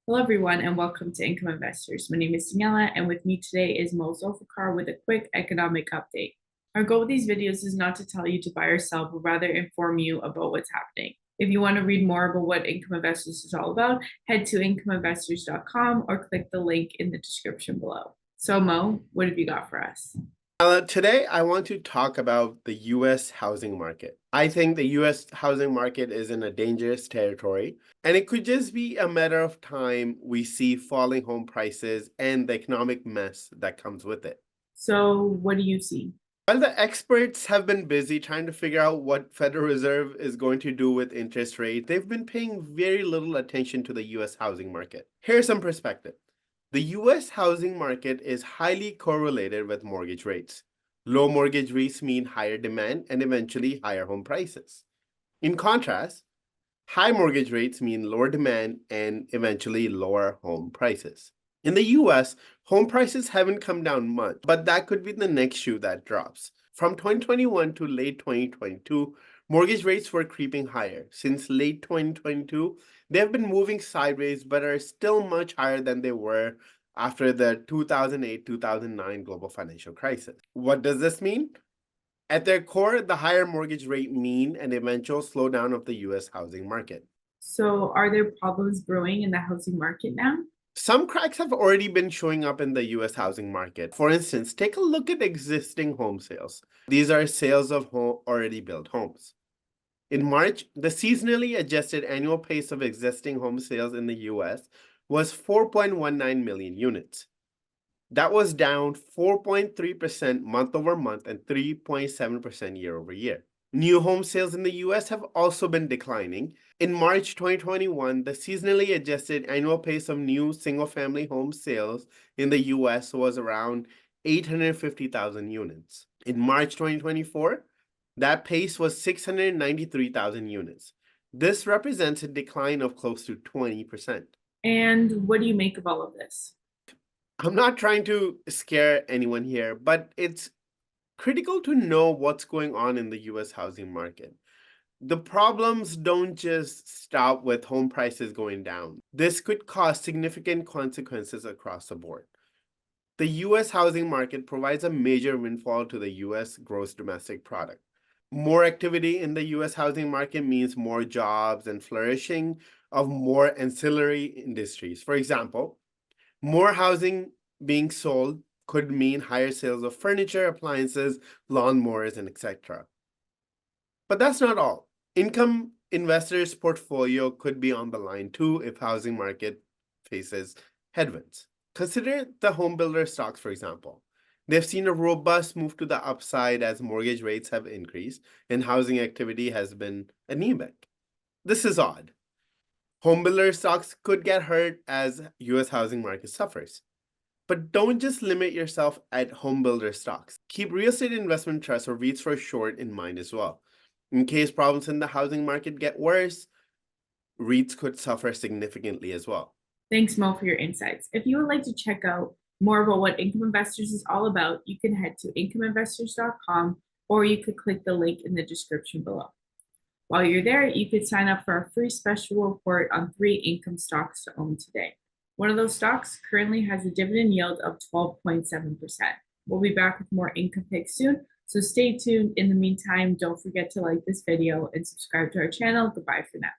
Hello, everyone, and welcome to Income Investors. My name is Daniela, and with me today is Zulfiqar with a quick economic update. Our goal with these videos is not to tell you to buy or sell, but rather inform you about what's happening. If you want to read more about what Income Investors is all about, head to incomeinvestors.com or click the link in the description below. So, Mo, what have you got for us? Today, I want to talk about the U.S. housing market. I think the U.S. housing market is in a dangerous territory, and it could just be a matter of time we see falling home prices and the economic mess that comes with it. So, what do you see? While the experts have been busy trying to figure out what Federal Reserve is going to do with interest rates, they've been paying very little attention to the U.S. housing market. Here's some perspective. The U.S. housing market is highly correlated with mortgage rates. Low mortgage rates mean higher demand and eventually higher home prices. In contrast, high mortgage rates mean lower demand and eventually lower home prices. In the US, home prices haven't come down much, but that could be the next shoe that drops. From 2021 to late 2022, mortgage rates were creeping higher. Since late 2022, they have been moving sideways but are still much higher than they were after the 2008-2009 global financial crisis. What does this mean? At their core, the higher mortgage rate mean an eventual slowdown of the US housing market. So, are there problems brewing in the housing market now? Some cracks have already been showing up in the US housing market. For instance, take a look at existing home sales. These are sales of already built homes. In March, the seasonally adjusted annual pace of existing home sales in the US was 4.19 million units. That was down 4.3% month over month and 3.7% year over year. New home sales in the US have also been declining. In March 2021, the seasonally adjusted annual pace of new single-family home sales in the US was around 850,000 units. In March 2024, that pace was 693,000 units. This represents a decline of close to 20%. And what do you make of all of this? I'm not trying to scare anyone here, but it's critical to know what's going on in the US housing market. The problems don't just stop with home prices going down. This could cause significant consequences across the board. The US housing market provides a major windfall to the US gross domestic product. More activity in the US housing market means more jobs and flourishing of more ancillary industries. For example, more housing being sold could mean higher sales of furniture, appliances, lawnmowers, and etc. But that's not all. Income investors' portfolio could be on the line too if housing market faces headwinds. Consider the home builder stocks, for example. They've seen a robust move to the upside as mortgage rates have increased and housing activity has been anemic. This is odd. Home builder stocks could get hurt as US housing market suffers. But don't just limit yourself at home builder stocks. Keep real estate investment trusts or REITs for short in mind as well. In case problems in the housing market get worse, REITs could suffer significantly as well. Thanks, Mo, for your insights. If you would like to check out more about what Income Investors is all about, you can head to incomeinvestors.com or you could click the link in the description below. While you're there, you could sign up for our free special report on 3 income stocks to own today. One of those stocks currently has a dividend yield of 12.7%. We'll be back with more income picks soon, so stay tuned. In the meantime, don't forget to like this video and subscribe to our channel. Goodbye for now.